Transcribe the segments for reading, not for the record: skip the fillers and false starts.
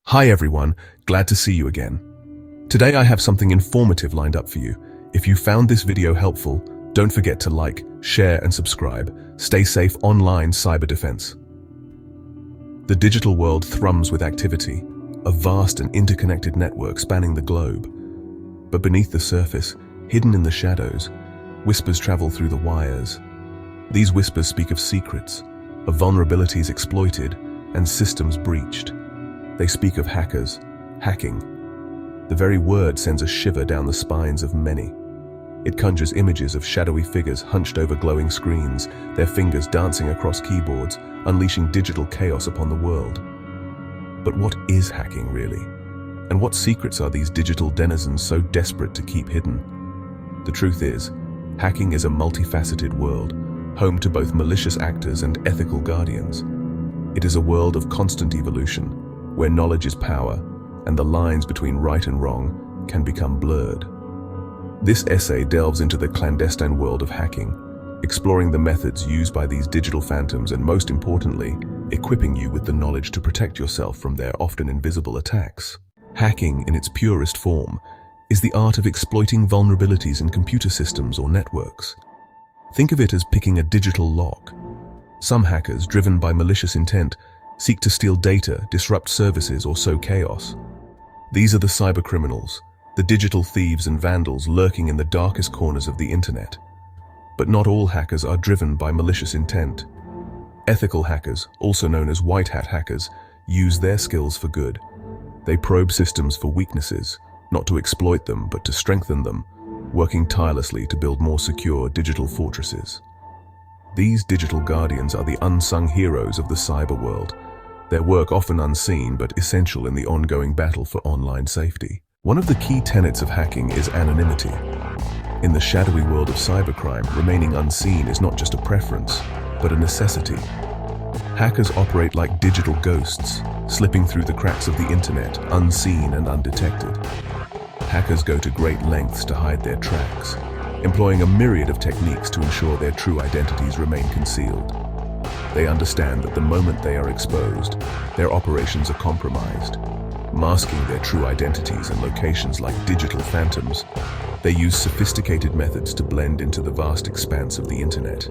Hi everyone, glad to see you again. Today I have something informative lined up for you. If you found this video helpful, don't forget to like, share and subscribe. Stay safe online cyber defense. The digital world thrums with activity, a vast and interconnected network spanning the globe. But beneath the surface, hidden in the shadows, whispers travel through the wires. These whispers speak of secrets, of vulnerabilities exploited, and systems breached. They speak of hackers, hacking. The very word sends a shiver down the spines of many. It conjures images of shadowy figures hunched over glowing screens, their fingers dancing across keyboards, unleashing digital chaos upon the world. But what is hacking really? And what secrets are these digital denizens so desperate to keep hidden? The truth is, hacking is a multifaceted world, home to both malicious actors and ethical guardians. It is a world of constant evolution, where knowledge is power, and the lines between right and wrong can become blurred. This essay delves into the clandestine world of hacking, exploring the methods used by these digital phantoms and, most importantly, equipping you with the knowledge to protect yourself from their often invisible attacks. Hacking, in its purest form, is the art of exploiting vulnerabilities in computer systems or networks. Think of it as picking a digital lock. Some hackers, driven by malicious intent, seek to steal data, disrupt services, or sow chaos. These are the cybercriminals, the digital thieves and vandals lurking in the darkest corners of the internet. But not all hackers are driven by malicious intent. Ethical hackers, also known as white hat hackers, use their skills for good. They probe systems for weaknesses, not to exploit them, but to strengthen them, working tirelessly to build more secure digital fortresses. These digital guardians are the unsung heroes of the cyber world, their work often unseen but essential in the ongoing battle for online safety. One of the key tenets of hacking is anonymity. In the shadowy world of cybercrime, remaining unseen is not just a preference, but a necessity. Hackers operate like digital ghosts, slipping through the cracks of the internet, unseen and undetected. Hackers go to great lengths to hide their tracks, employing a myriad of techniques to ensure their true identities remain concealed. They understand that the moment they are exposed, their operations are compromised. Masking their true identities and locations like digital phantoms, they use sophisticated methods to blend into the vast expanse of the internet.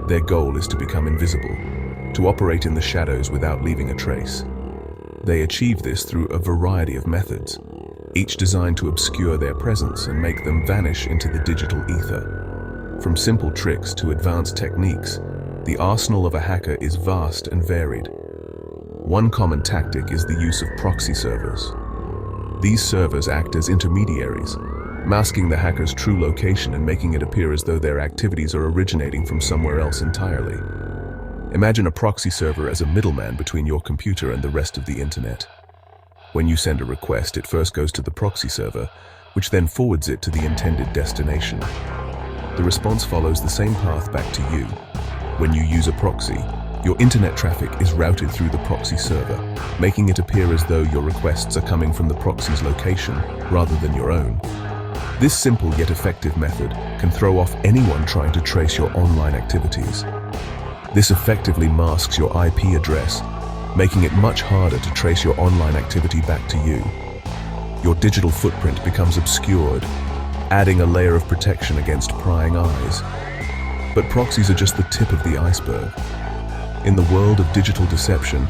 Their goal is to become invisible, to operate in the shadows without leaving a trace. They achieve this through a variety of methods, each designed to obscure their presence and make them vanish into the digital ether. From simple tricks to advanced techniques, the arsenal of a hacker is vast and varied. One common tactic is the use of proxy servers. These servers act as intermediaries, masking the hacker's true location and making it appear as though their activities are originating from somewhere else entirely. Imagine a proxy server as a middleman between your computer and the rest of the internet. When you send a request, it first goes to the proxy server, which then forwards it to the intended destination. The response follows the same path back to you. When you use a proxy, your internet traffic is routed through the proxy server, making it appear as though your requests are coming from the proxy's location rather than your own. This simple yet effective method can throw off anyone trying to trace your online activities. This effectively masks your IP address, making it much harder to trace your online activity back to you. Your digital footprint becomes obscured, adding a layer of protection against prying eyes. But proxies are just the tip of the iceberg. In the world of digital deception,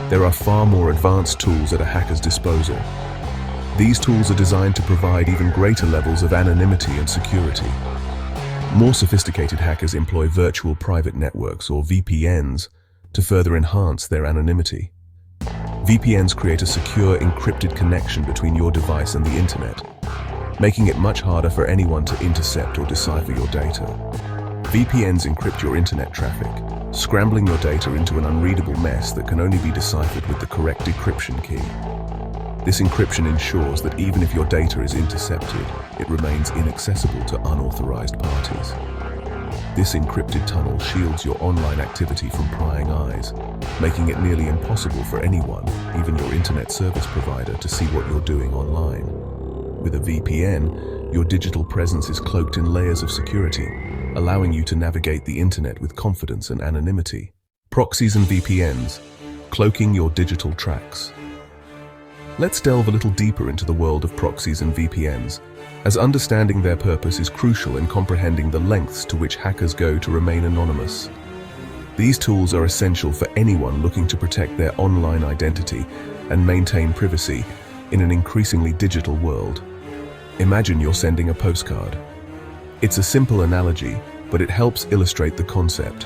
there are far more advanced tools at a hacker's disposal. These tools are designed to provide even greater levels of anonymity and security. More sophisticated hackers employ virtual private networks, or VPNs, to further enhance their anonymity. VPNs create a secure, encrypted connection between your device and the internet, making it much harder for anyone to intercept or decipher your data. VPNs encrypt your internet traffic, scrambling your data into an unreadable mess that can only be deciphered with the correct decryption key. This encryption ensures that even if your data is intercepted, it remains inaccessible to unauthorized parties. This encrypted tunnel shields your online activity from prying eyes, making it nearly impossible for anyone, even your internet service provider, to see what you're doing online. With a VPN, your digital presence is cloaked in layers of security, allowing you to navigate the internet with confidence and anonymity. Proxies and VPNs, cloaking your digital tracks. Let's delve a little deeper into the world of proxies and VPNs, as understanding their purpose is crucial in comprehending the lengths to which hackers go to remain anonymous. These tools are essential for anyone looking to protect their online identity and maintain privacy in an increasingly digital world. Imagine you're sending a postcard. It's a simple analogy, but it helps illustrate the concept.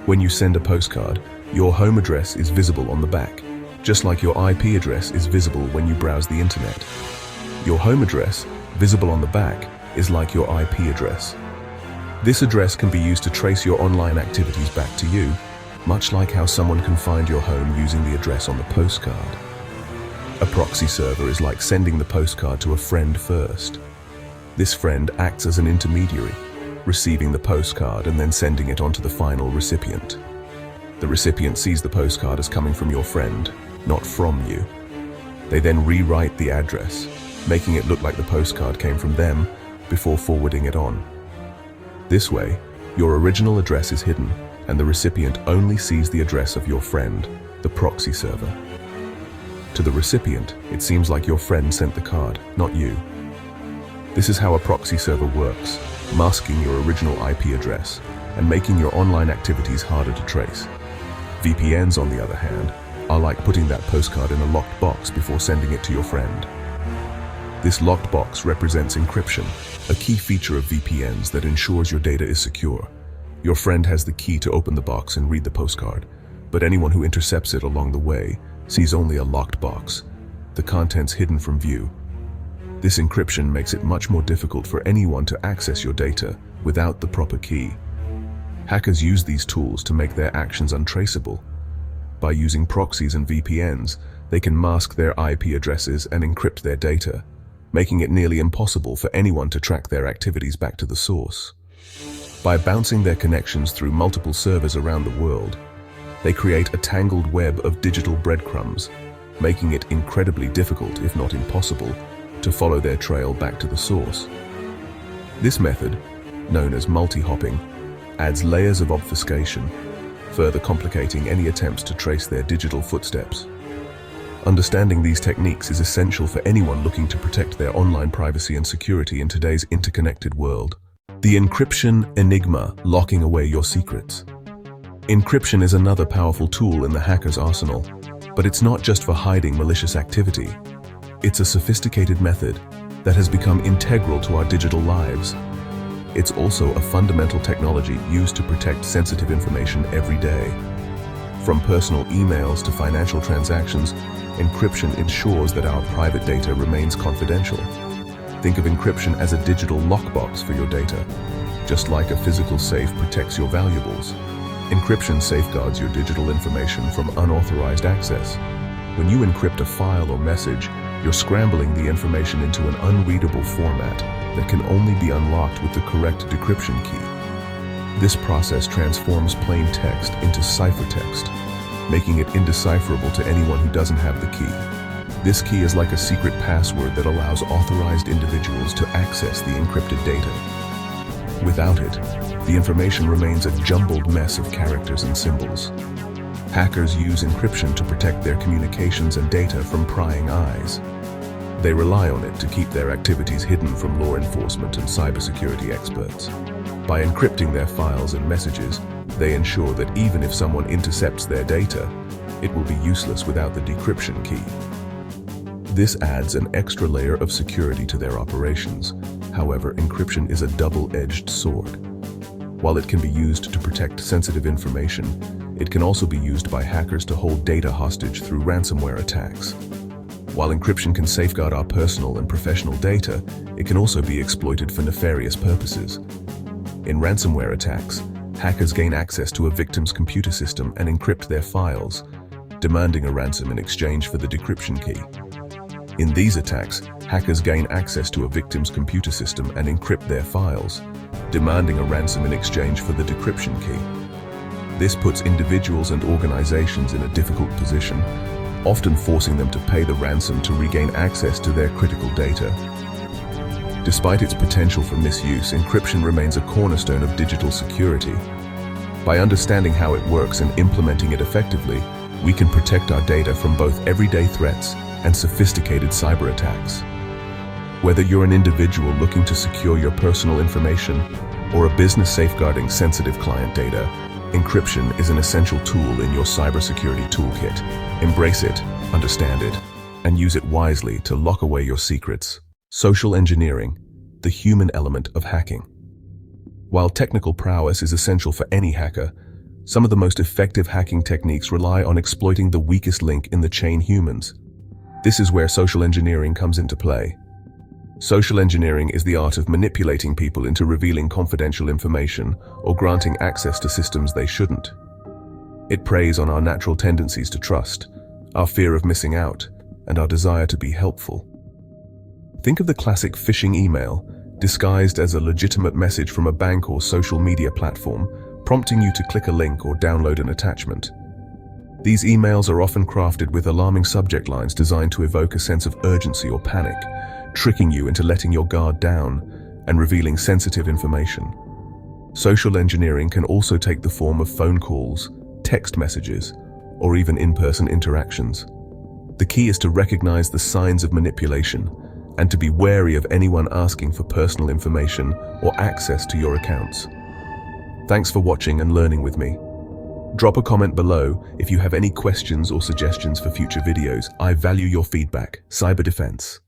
When you send a postcard, your home address is visible on the back, just like your IP address is visible when you browse the internet. Your home address, visible on the back, is like your IP address. This address can be used to trace your online activities back to you, much like how someone can find your home using the address on the postcard. A proxy server is like sending the postcard to a friend first. This friend acts as an intermediary, receiving the postcard and then sending it on to the final recipient. The recipient sees the postcard as coming from your friend, not from you. They then rewrite the address, making it look like the postcard came from them before forwarding it on. This way, your original address is hidden, and the recipient only sees the address of your friend, the proxy server. To the recipient, it seems like your friend sent the card, not you. This is how a proxy server works, masking your original IP address and making your online activities harder to trace. VPNs, on the other hand, are like putting that postcard in a locked box before sending it to your friend. This locked box represents encryption, a key feature of VPNs that ensures your data is secure. Your friend has the key to open the box and read the postcard, but anyone who intercepts it along the way sees only a locked box, the contents hidden from view. This encryption makes it much more difficult for anyone to access your data without the proper key. Hackers use these tools to make their actions untraceable. By using proxies and VPNs, they can mask their IP addresses and encrypt their data, making it nearly impossible for anyone to track their activities back to the source. By bouncing their connections through multiple servers around the world, they create a tangled web of digital breadcrumbs, making it incredibly difficult, if not impossible, to follow their trail back to the source. This method, known as multi-hopping, adds layers of obfuscation, further complicating any attempts to trace their digital footsteps. Understanding these techniques is essential for anyone looking to protect their online privacy and security in today's interconnected world. The encryption enigma, locking away your secrets. Encryption is another powerful tool in the hacker's arsenal, but it's not just for hiding malicious activity. It's a sophisticated method that has become integral to our digital lives. It's also a fundamental technology used to protect sensitive information every day. From personal emails to financial transactions, encryption ensures that our private data remains confidential. Think of encryption as a digital lockbox for your data, just like a physical safe protects your valuables. Encryption safeguards your digital information from unauthorized access. When you encrypt a file or message, you're scrambling the information into an unreadable format that can only be unlocked with the correct decryption key. This process transforms plain text into ciphertext, making it indecipherable to anyone who doesn't have the key. This key is like a secret password that allows authorized individuals to access the encrypted data. Without it, the information remains a jumbled mess of characters and symbols. Hackers use encryption to protect their communications and data from prying eyes. They rely on it to keep their activities hidden from law enforcement and cybersecurity experts. By encrypting their files and messages, they ensure that even if someone intercepts their data, it will be useless without the decryption key. This adds an extra layer of security to their operations. However, encryption is a double-edged sword. While it can be used to protect sensitive information, it can also be used by hackers to hold data hostage through ransomware attacks. While encryption can safeguard our personal and professional data, it can also be exploited for nefarious purposes. In ransomware attacks, hackers gain access to a victim's computer system and encrypt their files, demanding a ransom in exchange for the decryption key. In these attacks, hackers gain access to a victim's computer system and encrypt their files, demanding a ransom in exchange for the decryption key. This puts individuals and organizations in a difficult position, often forcing them to pay the ransom to regain access to their critical data. Despite its potential for misuse, encryption remains a cornerstone of digital security. By understanding how it works and implementing it effectively, we can protect our data from both everyday threats and sophisticated cyber attacks. Whether you're an individual looking to secure your personal information or a business safeguarding sensitive client data, encryption is an essential tool in your cybersecurity toolkit. Embrace it, understand it, and use it wisely to lock away your secrets. Social engineering, the human element of hacking. While technical prowess is essential for any hacker, some of the most effective hacking techniques rely on exploiting the weakest link in the chain: humans. This is where social engineering comes into play. Social engineering is the art of manipulating people into revealing confidential information or granting access to systems they shouldn't. It preys on our natural tendencies to trust, our fear of missing out, and our desire to be helpful. Think of the classic phishing email, disguised as a legitimate message from a bank or social media platform, prompting you to click a link or download an attachment. These emails are often crafted with alarming subject lines designed to evoke a sense of urgency or panic, tricking you into letting your guard down and revealing sensitive information. Social engineering can also take the form of phone calls, text messages, or even in-person interactions. The key is to recognize the signs of manipulation and to be wary of anyone asking for personal information or access to your accounts. Thanks for watching and learning with me. Drop a comment below if you have any questions or suggestions for future videos. I value your feedback. Cyber Defense.